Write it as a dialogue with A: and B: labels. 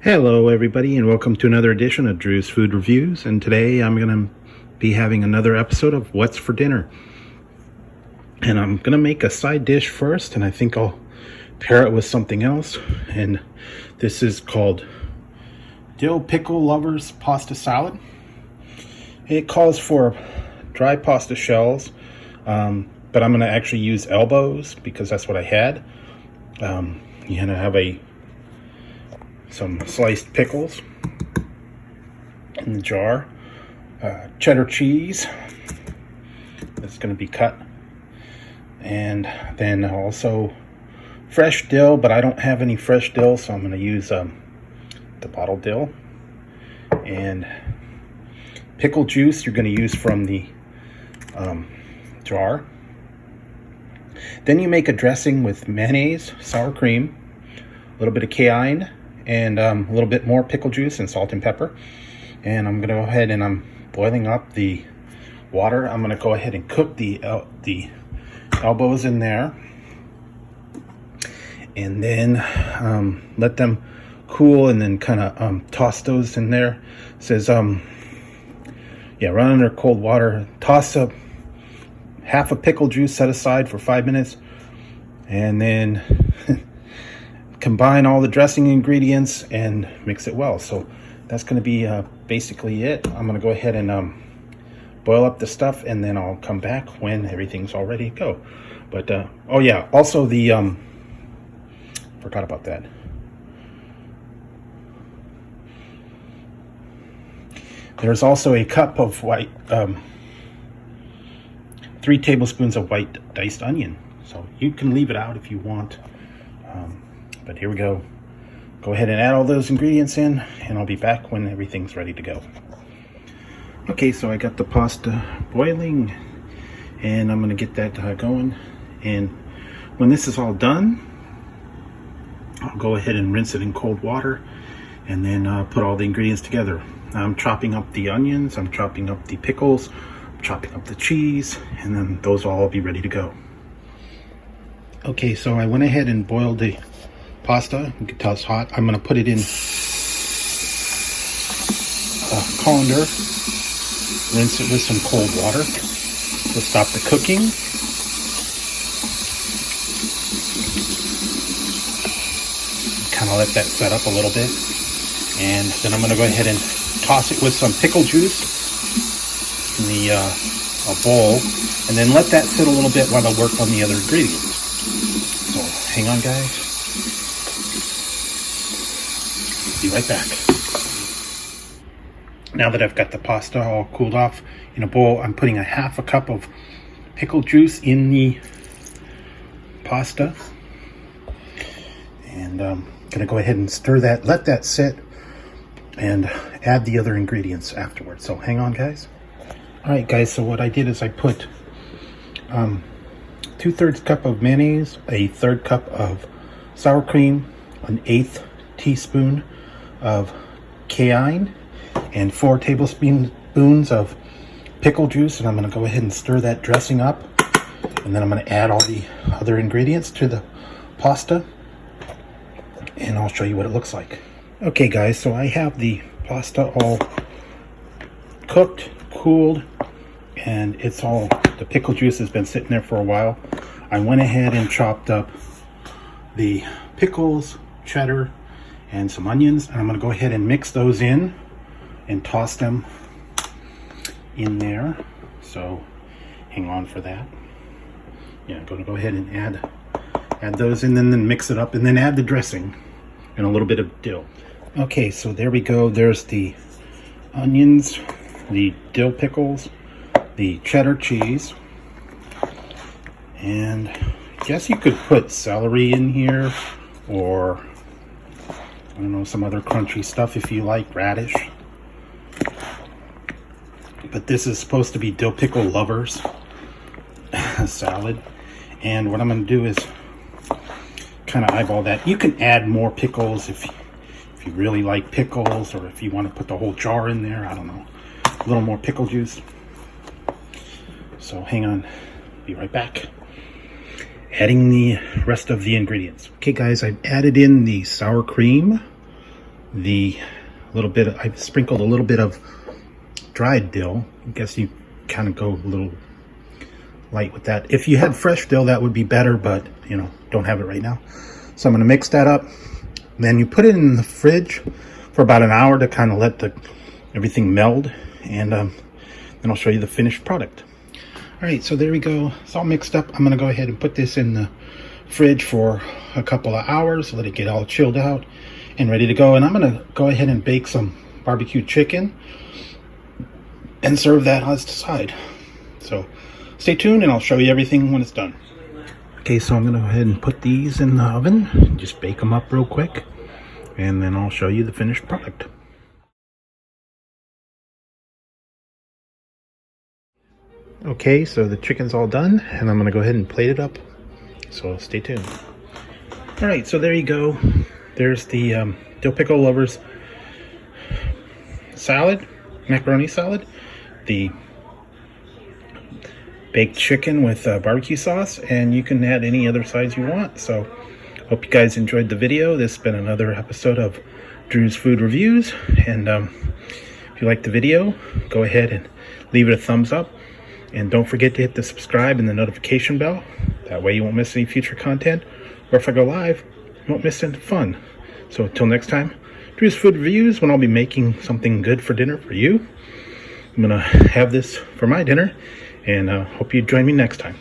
A: Hello everybody, and welcome to another edition of Drew's Food Reviews. And today I'm going to be having another episode of What's for Dinner. And I'm going to make a side dish first, and I think I'll pair it with something else. And this is called Dill Pickle Lovers Pasta Salad. It calls for dry pasta shells, but I'm going to actually use elbows because that's what I had. You're going to have some sliced pickles in the jar, cheddar cheese that's going to be cut, and then also fresh dill, but I don't have any fresh dill, so I'm going to use the bottled dill, and pickle juice you're going to use from the jar. Then you make a dressing with mayonnaise, sour cream, a little bit of cayenne, and a little bit more pickle juice and salt and pepper. And I'm gonna go ahead and I'm boiling up the water. I'm gonna go ahead and cook the elbows in there, and then let them cool, and then kind of toss those in there. It says run under cold water, toss up half a pickle juice, set aside for 5 minutes, and then combine all the dressing ingredients and mix it well. So that's going to be basically it. I'm going to go ahead and boil up the stuff, and then I'll come back when everything's all ready to go. But oh yeah, also the forgot about that. There's also a cup of white 3 tablespoons of white diced onion. So you can leave it out if you want. But here we go. Go ahead and add all those ingredients in, and I'll be back when everything's ready to go. Okay, so I got the pasta boiling, and I'm gonna get that going. And when this is all done, I'll go ahead and rinse it in cold water, and then put all the ingredients together. I'm chopping up the onions, I'm chopping up the pickles, I'm chopping up the cheese, and then those will all be ready to go. Okay, so I went ahead and boiled the pasta. You can tell it's hot. I'm going to put it in a colander, rinse it with some cold water to stop the cooking. Kind of let that set up a little bit, and then I'm going to go ahead and toss it with some pickle juice in the a bowl, and then let that sit a little bit while I work on the other ingredients. So hang on, guys. Be right back. Now that I've got the pasta all cooled off in a bowl, I'm putting a half a cup of pickle juice in the pasta, and I'm gonna go ahead and stir that, let that sit, and add the other ingredients afterwards. So hang on, guys. All right, guys, so what I did is I put 2/3 cup of mayonnaise, a 1/3 cup of sour cream, an 1/8 teaspoon of cayenne, and 4 tablespoons of pickle juice. And I'm going to go ahead and stir that dressing up, and then I'm going to add all the other ingredients to the pasta, and I'll show you what it looks like. Okay, guys, so I have the pasta all cooked, cooled, and it's all, the pickle juice has been sitting there for a while. I went ahead and chopped up the pickles, cheddar, and some onions, and I'm going to go ahead and mix those in and toss them in there. So hang on for that. Yeah, I'm going to go ahead and add those in, and then mix it up, and then add the dressing and a little bit of dill. Okay, so there we go. There's the onions, the dill pickles, the cheddar cheese, and I guess you could put celery in here, or I don't know, some other crunchy stuff if you like, radish. But this is supposed to be dill pickle lovers salad. And what I'm going to do is kind of eyeball that. You can add more pickles if you really like pickles, or if you want to put the whole jar in there. I don't know, a little more pickle juice. So hang on, be right back. Adding the rest of the ingredients. Okay guys, I've added in the sour cream, the little bit, I sprinkled a little bit of dried dill. I guess you kind of go a little light with that. If you had fresh dill, that would be better, but you know, don't have it right now. So I'm going to mix that up. Then you put it in the fridge for about an hour to kind of let everything meld, and then I'll show you the finished product. All right, so there we go. It's all mixed up. I'm going to go ahead and put this in the fridge for a couple of hours, let it get all chilled out and ready to go. And I'm going to go ahead and bake some barbecue chicken and serve that on the side. So stay tuned and I'll show you everything when it's done. Okay, so I'm going to go ahead and put these in the oven, just bake them up real quick, and then I'll show you the finished product. Okay, so the chicken's all done, and I'm going to go ahead and plate it up, so stay tuned. All right, so there you go. There's the Dill Pickle Lovers salad, macaroni salad, the baked chicken with barbecue sauce, and you can add any other sides you want. So hope you guys enjoyed the video. This has been another episode of Drew's Food Reviews, and if you liked the video, go ahead and leave it a thumbs up, and don't forget to hit the subscribe and the notification bell. That way you won't miss any future content, or if I go live, you won't miss any fun. So until next time, Drew's Food Reviews, when I'll be making something good for dinner for you. I'm gonna have this for my dinner, and hope you join me next time.